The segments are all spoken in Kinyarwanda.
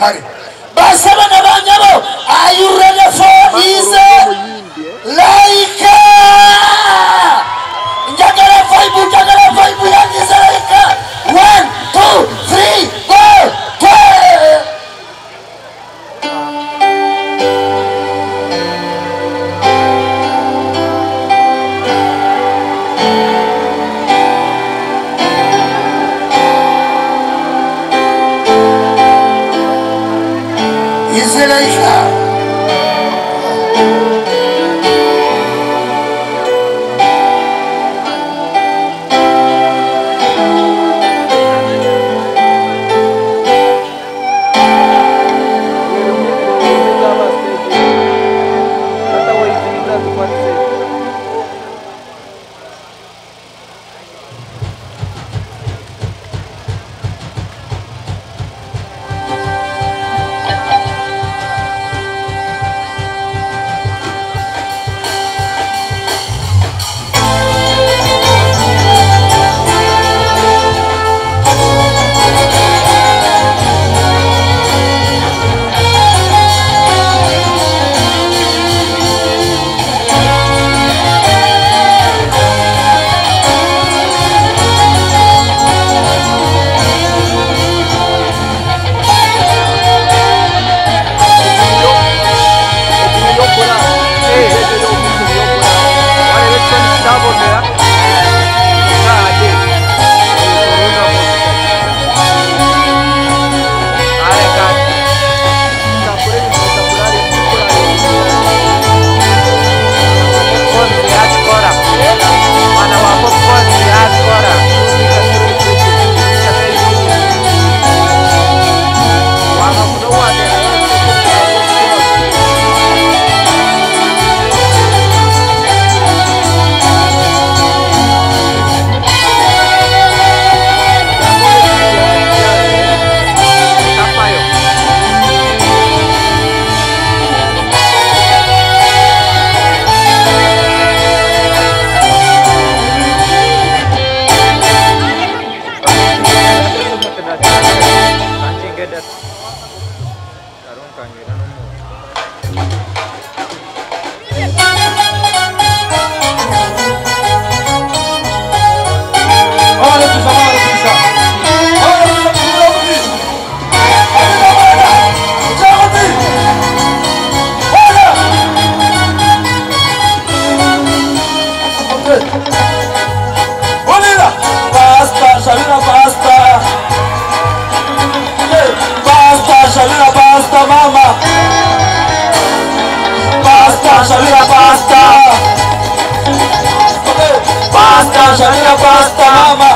Kare. Basaba nabanyabo. Are you ready for his laika? Njagala vibe ya his laika. 1, 2, 3, go. Israel. Shamira pasta mama.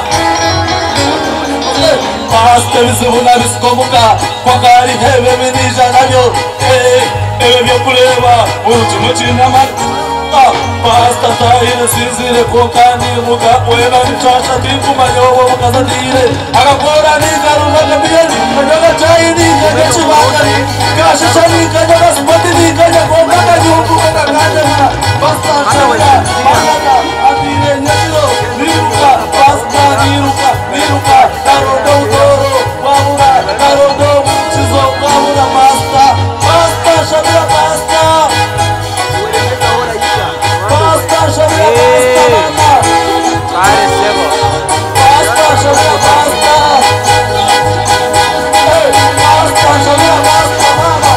Pasta visivuna visikomuka kwa kari hewe minija navyo. Ewe vyo kuleva urutumu chinama. Pasta tahile sinzire kokani muka wena mchasha tiku mayowo mukazadire. Akakora nikaruma kabiyeni kanyoga chai nikanya chivakari. Kasha chani kanyoga spoti nikanya kokana yuku kena kandena. Pasta shamira pasta atire nyatiro. Niruka, pasta, niruka, karodo utoro, wabura, karodo muchizo, wabura, pasta, shamira pasta. Pasta, shamira pasta, mama. Pasta, shamira pasta. Pasta, shamira pasta, mama.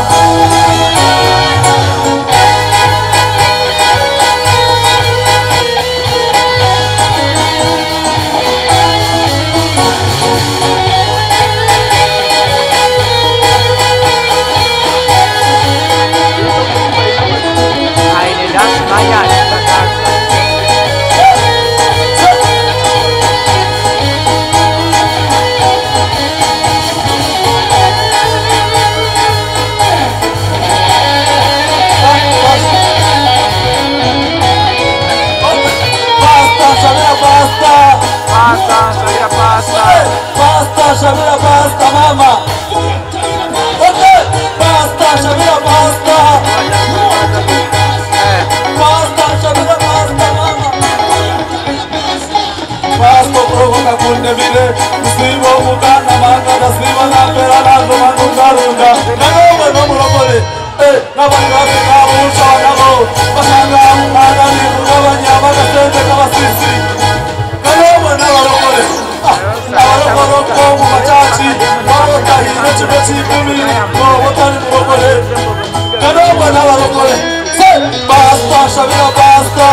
Shabira Pasta.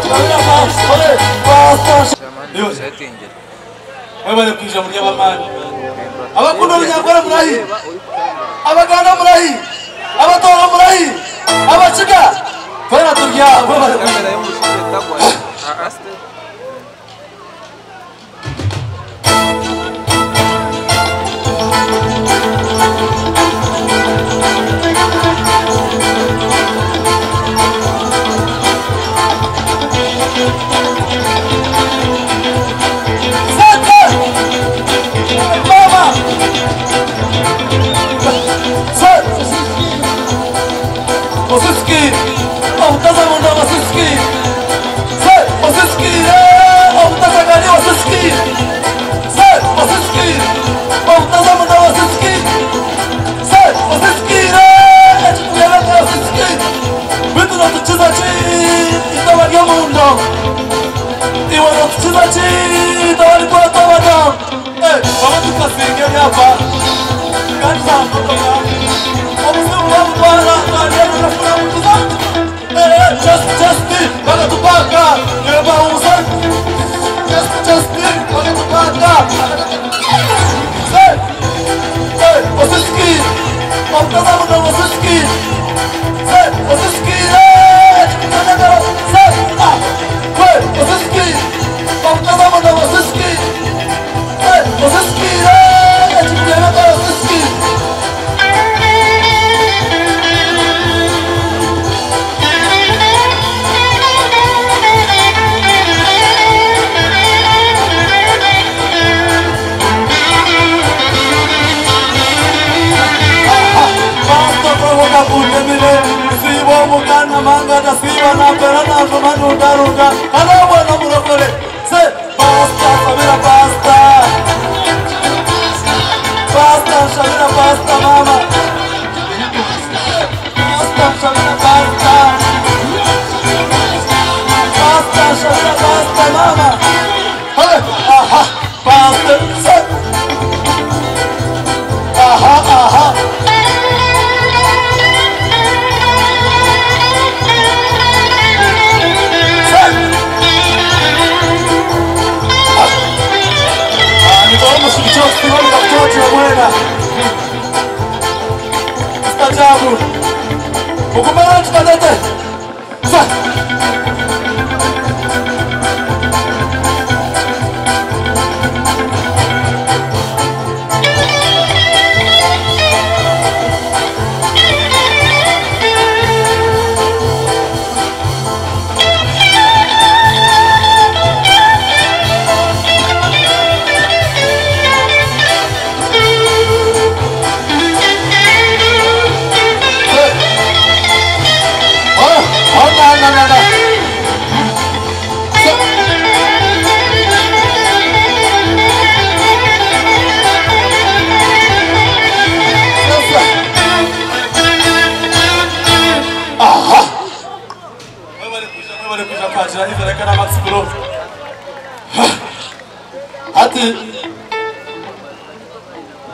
Shabira Pasta. Wewe bali kwisha muri abamani. Abakundo nyakora murahi. Abaganda murahi. Abatora murahi. Abachiga. Fera turya wewe bali kamera yo mushije takwa. Aste.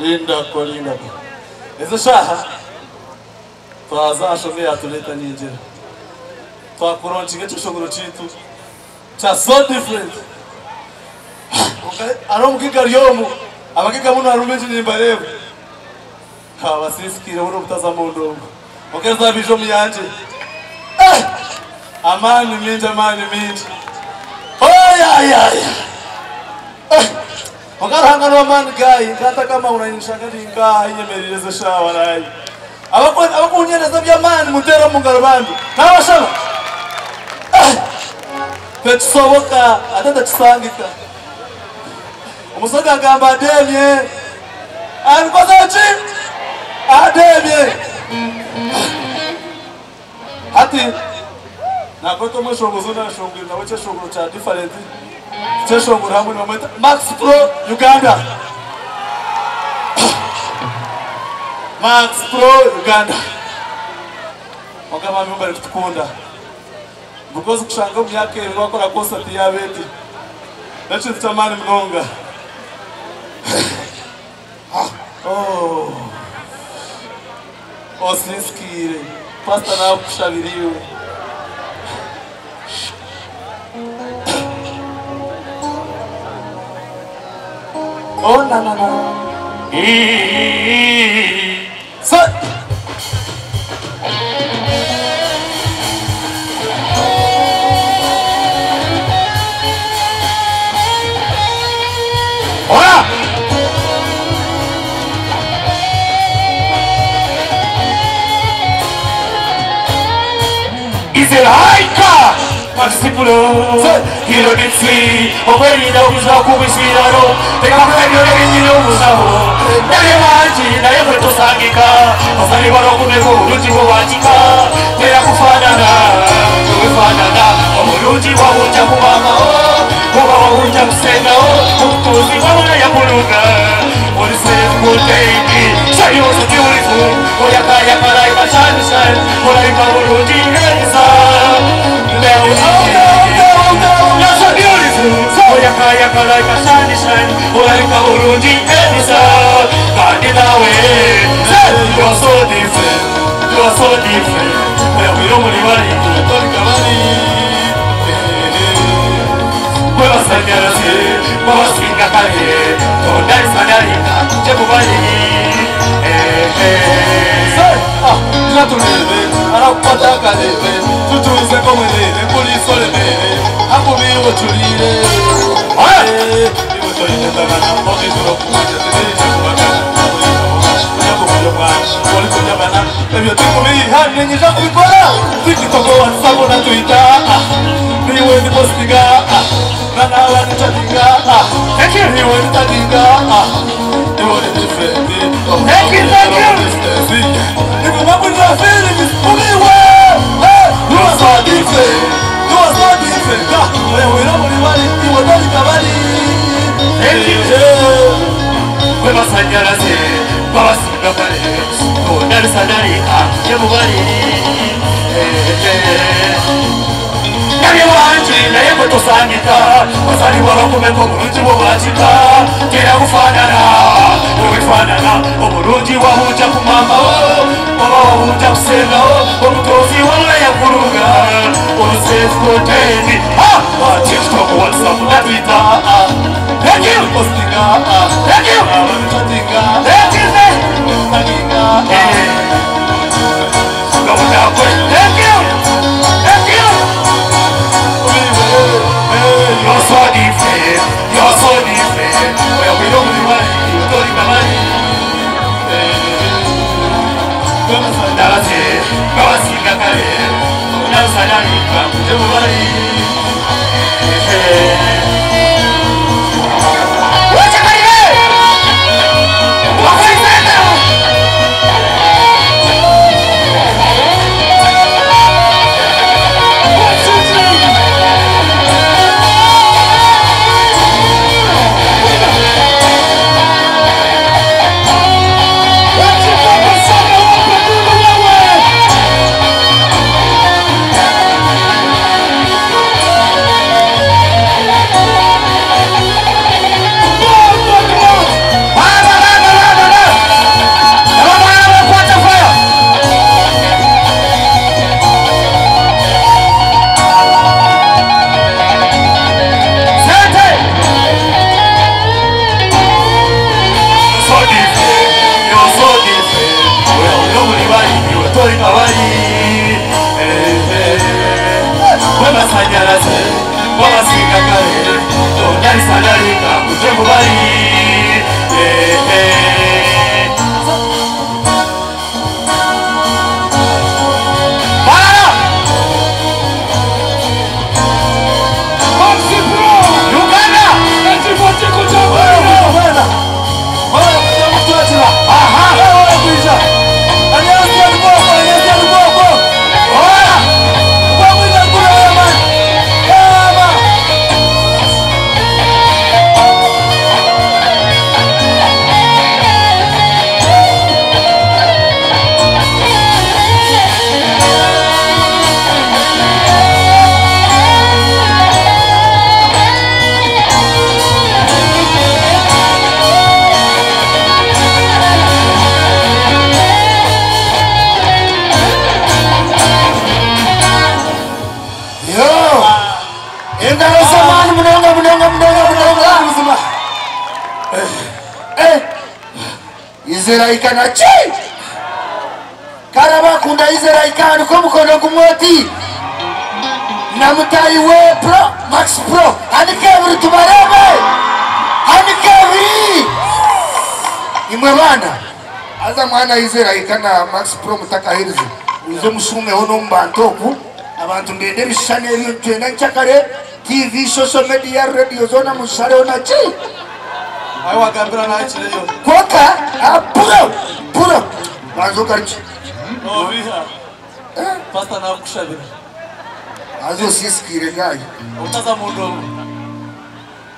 Linda. Ese shaha twazashomye atuleta ninjira. Twakoronchige cyashogoro citu. Cha so different. Okay, aromukiga ryomu. Abakiga muno arumeje nimbarebe. Kabasiskire buro butazamundo. Okay, zabijo myanje. Amani minji. Oh ya. Magaranga no man guy kata kama unanishangalinga inyemereze shawa nayi abakunyereza byamani mutera mungarabandi nabashaba petsoboka atata kisangika umusaga gamba ademye anikozachi ademye ati nakoto mushongozuna shongwe nawe cyashongoro cha different cyashongoro hamwe no Max Pro Uganda Max Pro Uganda Wakama mbali tukunda because kushanga myake bakora concert ya beti nacho tamani mnonga Oslinskire pasta na kushabiriwe Oh na na na. So. Hola. Is it Haika? Maxipolo, Hiro Gitsi, Operina, Kumisiro, the Campania in Usaho, Nayamaji, Nayato Sangika, Osariba Ruji Wajika, Terakufana, Oruji Wajamama, Wajam Seno, Tuzi Wayapuluga, what is it, good baby? Say you're so beautiful, Oyakaya Paraima Sunshine, Oraika Uruji Elsa. You're so beautiful, Oyakaya Paraima Sunshine, Oraika Uruji Elsa. You're so different, you're so different. Well, we don't really want to talk about it. Well, Sanyaras, Mosinga Kari, Tondai Sanarika, Jabubari. Naturalmente, anapata kalebe, tutuze komele, police olebe, akubi wotulire. Iwo toyine tabana, oki turo kumaje, tete chakubaka, police jabana, ebyo tukumi hani nyija kubikola, tikitoko WhatsApp na Twitter, niwe ni postinga, nana wani chattinga, niwe ni chattinga, niwe ni different. Thank you. If you remember your feelings, for me, you are so different. You are so different. When we don't want it, you will not recover. Thank you. We must have your say, Boss, the police. Oh, that is a day. Everybody. Naye kutosangika wasali warakumeko bulungi bw'obwakika tera kufaanana webifaanana obulungi wabuuja ku maamawo oba wabuuja kusengawo omutuuzi wala yakulunga olusefukoteeni tiktok whatsapp na twitter You're so different, you're so different. Well, we don't really want you, we don't even want you. That's it, that's it, that's it. That's what's your name? What's your name now? Izeraika na chi karaba kunda Izeraika nuko mukono kumoti na mutai we pro Max Pro anikabiri tubarebe anikabiri imwe bana aza mwana Izeraika na Max Pro mutakahirize uze mushume hono mbantoku abantu ndende bishane byo twena cyakare TV social media radio zona mushare ona chi ayo agambira nakireyo koka puro bazo karchi obiha pasta na kushabira azo siskire gayi utaza mundo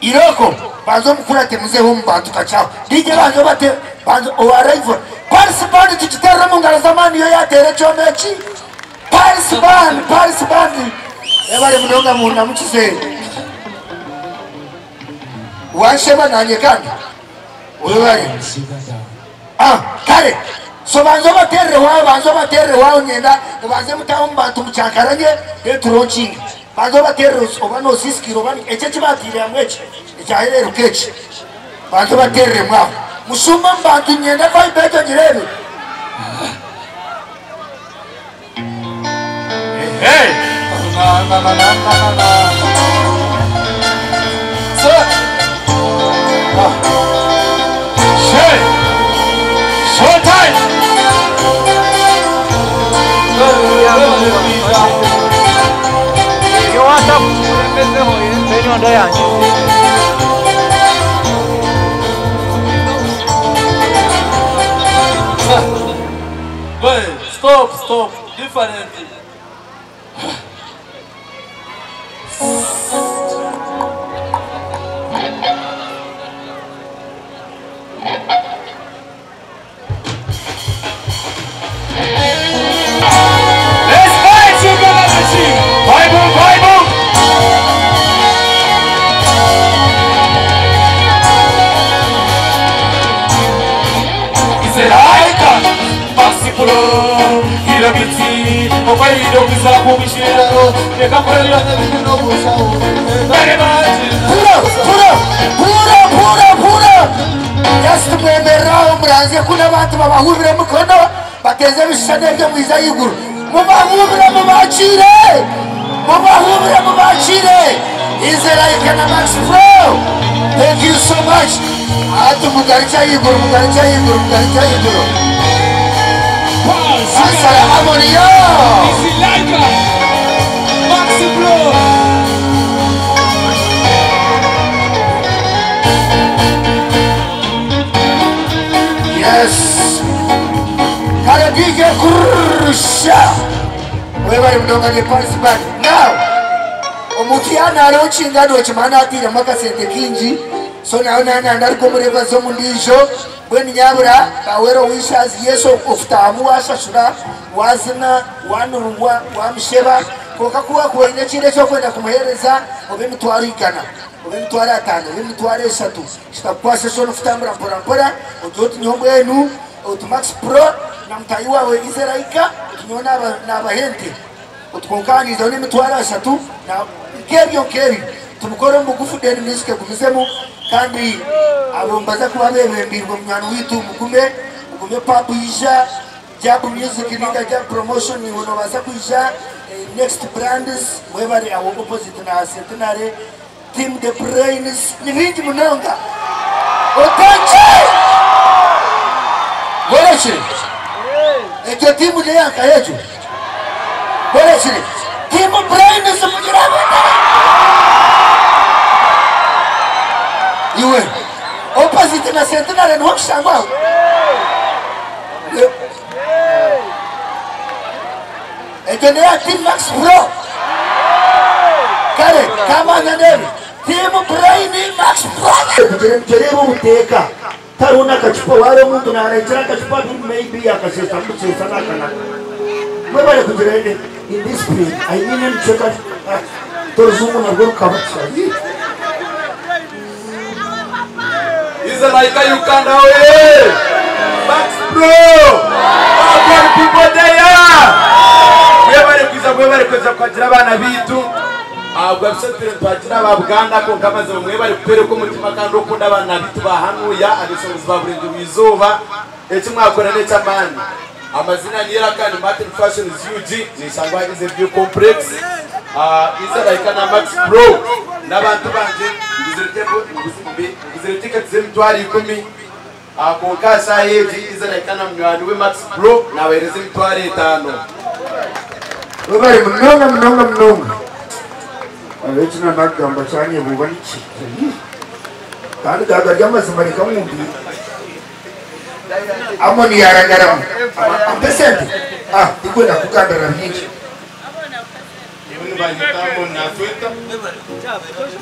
iroko bazo mukurate muze humba tukachao dije bazo bate bazo arrival participant tukitera mungara zamani yo yatere chomechi participant ebale munonga munda muchise washeba nanye kandi uyobari kare so banzo baterre wao nyenda baze mutamba tumuchakaranye eturochi banzo baterre obano siskiro bani echechi batire amweche echahere rukechi banzo baterre mwa musuma mbantu nyenda kwa ibeto jirebe hey na so showtime yo hata mbele hoye ndio ndo yangu wait stop different pura just mwemerao mranze kuna bantu babahubire mukono bateze bishane byo mwiza yiguru mubahubire mubachire Izeraika na Max Pro thank you so much atu mugaricha yiguru Asala Harmonia Izeraika Max Pro yes kaya DJ Kurusha wewe mdonga ni participant now omutiana arochinga dochimana atira makasente kinji so naona ndariko mureva zo mundisho bweni nyabura bawero wishazi yeso ofutamu washashura wazina wanurungwa wamsheba kokakuwa kuwenya chile cyo kwenda kumuhereza obimutwara igana obimutwara atano obimutwara eshatu kitakwasha shono futambura mpora ojoti nyombo yenu Max Pro na mtayi wawe Izeraika tunyona n'abahente utwokangiza ne mitwara eshatu na kebyo tumukore mugufu deni music kumizemo kandi abombaza kuba bebembirwa mwana witu mugume papuisha Jab Music ninga Jab Promotion ni wono baza kuisha next brands webari awo opposite na centenary team the brains ni vingi munonga otanche Boleche eto timu de yanka yetu Boleche team brains mujiraba iwe opposite na centenary no kushangwa Etenea team Max Pro kare kama nandemi team Brain Max Pro jerebo muteka taruna kachupa wale mtu na anaichana kachupa maybe akasesa mtu sana kana wewe kujirende in this place I mean cheka toruzumu na gol kabacha Izeraika Uganda we Max Pro all people there wewe kweza kwa jira bana bitu abwabisatire twagira babuganda ko kamaze umwe bari kupere ko mutima kandi ukunda abana bitubahanuya abishobozi baburenze wizuba ekimwakora n'ecyamani amazina ni Yerakani Martin Fashion Zuji ni sangwagize view complex iza like na Max Pro n'abantu banje ngizire ticket z'emitwari 10 ako kasa heji iza like na mwani we Max Pro na wereze emitwari 5 ubari mnonga abechina nagamba cyane bubanici kandi gagarya amazima rikamwumbi amoni yaragaramu ambesente ikwenda kugandara byinshi ibintu banyitamo na Twitter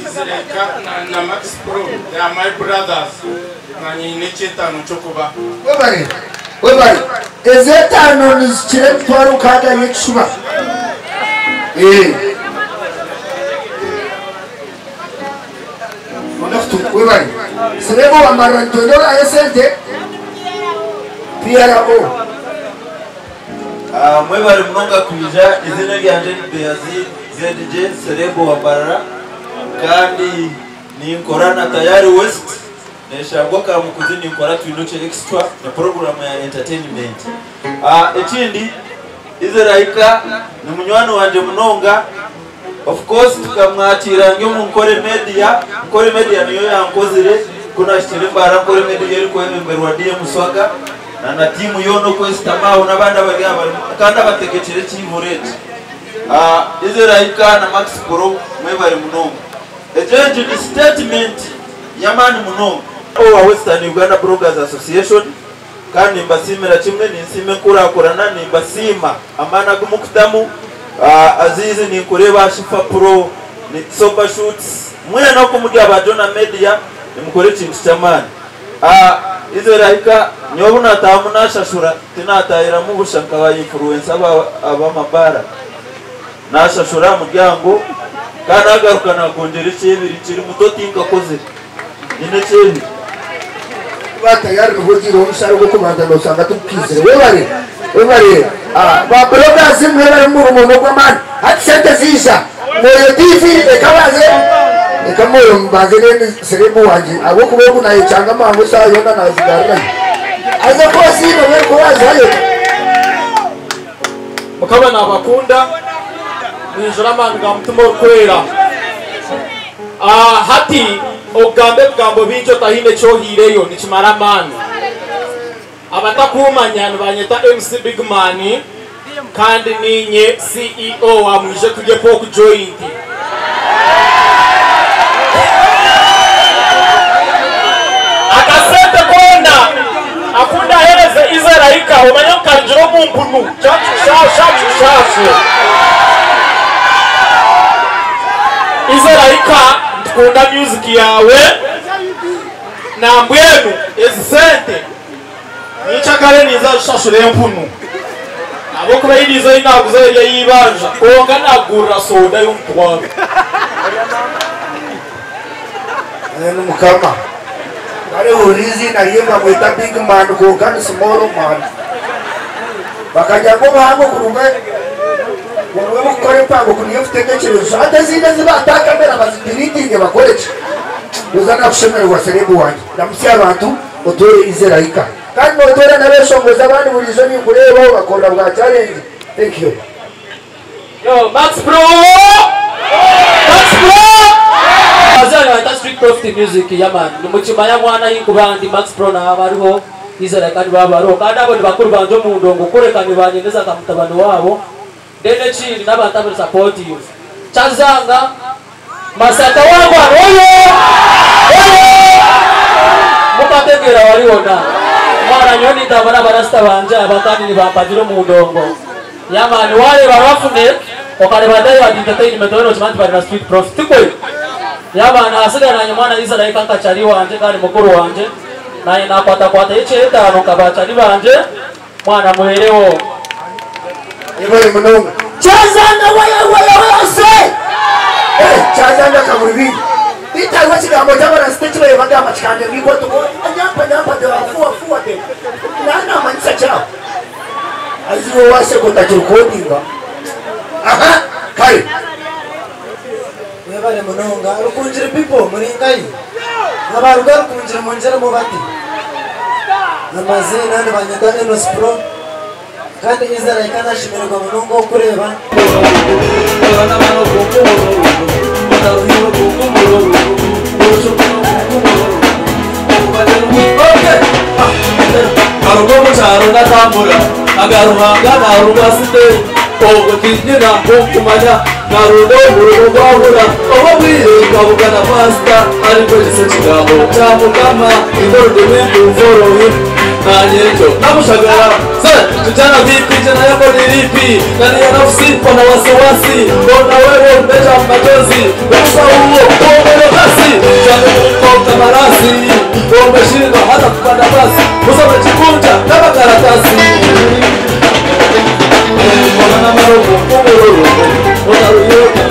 izireka na Max Pro ya my brothers nanye nechetano chokuba webari ezetano nizikire twaro kaga yexuba webari sirebo amarantondo ayesente PRO mwebari mnonga kuija izina ryanje Beazi ZJ Serebo wa Barara kandi ni nkorana tayari West neshangwa ka mukuzini nkora twinoche extra na program ya entertainment ekindi izeraika ni munywano wanje mnonga of course tukamwatira ngyo munkore media niyo yankozire kuna shitirimba nkore media yari ko emberwa DM Swaga na timu yono ko istamao nabanda bali kandi abatekekere cy'imurete izeraika na Max Pro mwebari mnonga ejenje ni statement yamani mnonga wa Western Uganda Bloggers Association kandi mbasimira kimwe nisime kurakorana ni mbasima amana gumukutamu azizi ni kureba Shifa Pro ni soba shoots mwe nako mujya abajona media nimukore kintu cyamani izeraika nyobuna tamuna shashura tinatayira mu bushaka ba influencer abamabara nashashura muryango kana agarukana kongera ikibiri kiri mutotinga koze ine cyebi batayari n'ubugiro umusaro bwo kubandana usanga tukizire webari ba bloggers mwebari mu rumono rw'amani ati sente zisha moyo TV ekabaze ekamoyo mbaze ne serebo wanje abo kubego nayo cyanga mango sayo na nazigarra aza kosi no weko wazayo mukaba nabakunda mwinjira manga mutumo kwera hati ogambe bwambo binjo tahine cyo hireyo ni kimaramani abatakumanya banyeta MC Big Man kandi ninye CEO wa muje kuje poku joint akasete kona akunda hereze izeraika umanya kanjiro mumpunu chachu izeraika tukunda music yawe na mbwenu ezisente nichakare niza shashule mpunu abo kuba yidizo inaguza ya yibanja konga nagura soda y'umutwaro mukama ale urizi na yemba mwita Big Man ko kandi small man bakaja ngo bahango kurunga ngo mukore pango kuniyo fitekerezo atazinde zibataka mbere abazidiritinge bakoreje uzana kushemerwa Serebo wanje namusiya abantu otore izeraika kandi otore nabeshongoza abandi burizo ni kureba bakora bwa challenge. Thank you. Yo Max Pro azana ata Street Profit Music yaman numuchima ya mwana yinkubandi Max Pro na abariho izeraika babaro kandi abo bakuru banje mu ndongo kurekana banyendeza kamutabano wabo dene chini nabatabira support you chazanga masata wangu oyo mukategera waliona mwana nyoni tabana barasta banje abakani ni bapajiro mu ndongo yamani wale barafune okale badai wa entertainment wano chimanti bari na Street Profit tikwe yamani asiga na nyumana izeraika nkachari wanje kandi mukuru wanje na inakwata ichi etano kabachari banje mwana muherewo Ibari mnonga chazanga waya se chazanga kamuribi ita wasi kama jamana stage wa yanga machikande biko to anyapa de afua de nana manisa chao aziwo wase kota chokodinga kai mwebale munonga rukunjira people muringai abaruga rukunjira munjira mubati amazina ni banyata Enos Pro kandi izara ikana shimirwa munonga okureba abana bano kukumuro bataruhiwe kukumuro Arugo mucharo natambura agaruhanga narubasite ogo tinjira kumanya narudo murugo gwahura obo bwire kabugana pasta ariko gise kigambo cyamukama indorde windu forohi nanyejo namushagara se tujana vipi jana yako ni lipi nani ya nafsi pana wasiwasi bona wewe mbeja machozi wasa huo omelo kasi jana kwa marasi umeshinda hata kupanda basi usome chikunja kama karatasi mwana marogo kumururu unaruyoka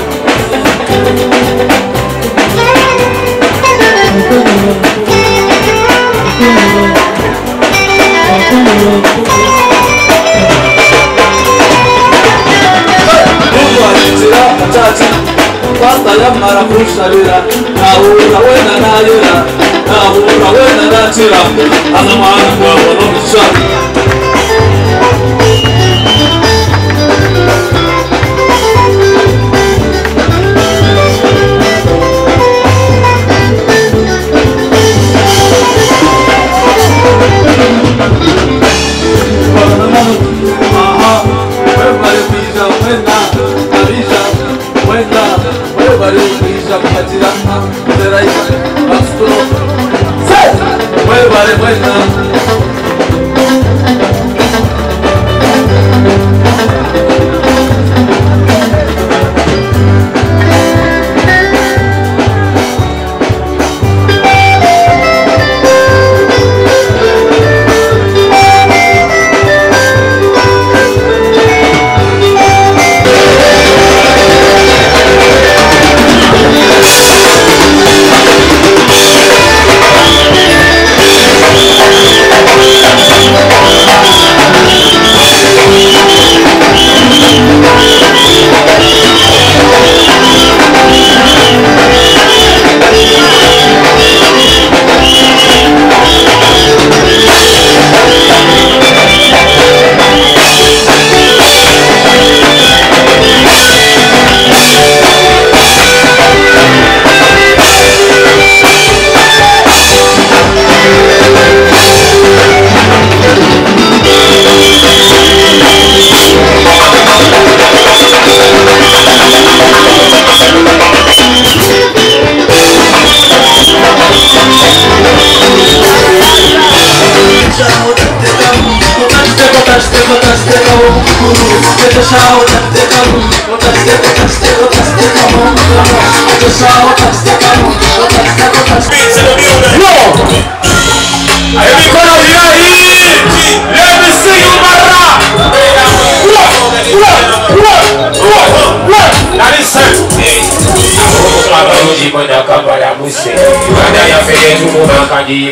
Mungu alinjira machachi pasta ya mara kusharira nahura wena nayera nahura wena nachira azamana kwa wono mshaki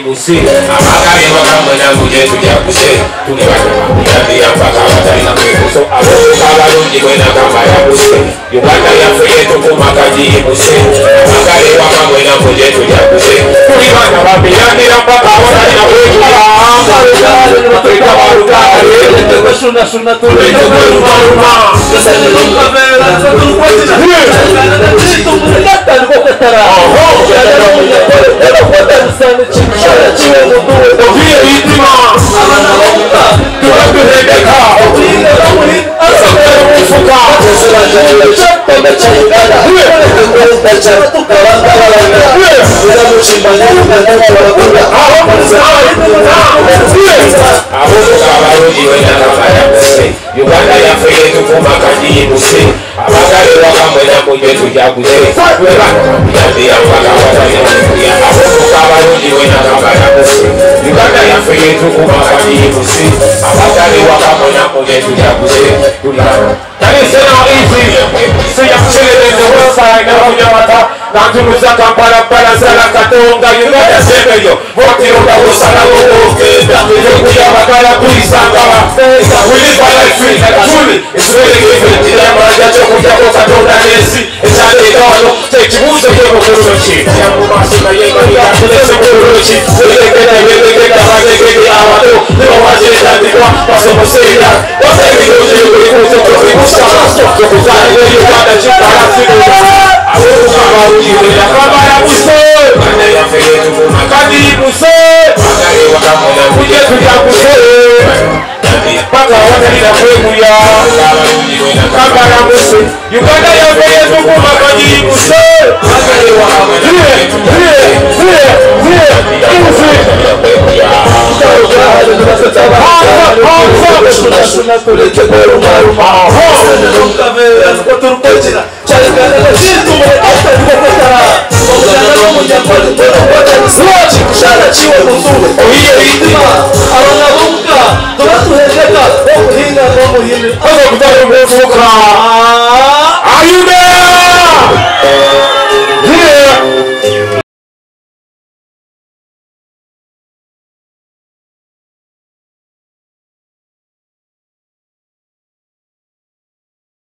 Musi, amagari wakamanya muje tujakuse, tunibadilika mpaka watalina kuso, abarundi kwenda kama ya musi, Uganda ya feyetu kumakaji musi, amagari wakamanya muje tujakuse, tunibana wapiyanira mpaka watalina kuso, Afrika warugari, shuna tulete waruma, kasene lumavera, tulukwatina, tulukwatina, tulukwatina, Uganda ya feyetu kumakaji musi, abagari wakamwena muje tujakuse, yandi ya mpaka watalina kuya, abarundi wena kama ya musi, Uganda ya feyetu kumakaji musi, abagari wakamwena muje tujakuse, that is not easy. See, I'm chilling in the west side, now you know what Nantuza kampara para sala katonga Uganda sebe yo Voti uga usana ugo Dakiyo kuya wakala kuisanga Wili for life free Truly, it's really giving Tila maraja chokuja kwa katonga nesi It's a day dono Take kibuzo yego kuruki ya mubasika yego yakulese kuruki wegekena wegekena wegekena abantu nibo bajetanirwa basomosera wasebiruje kurikuzo kurikusa kuzanye y'Uganda cy'Ubufaransa abo kubaruye yakabara buso bana yafeyetu makadi buso bagari wakamona kuje kujakuso paka wakalira kweguya kabara buso Uganda yafeyetu makadi buso bagari wakamona Are you there?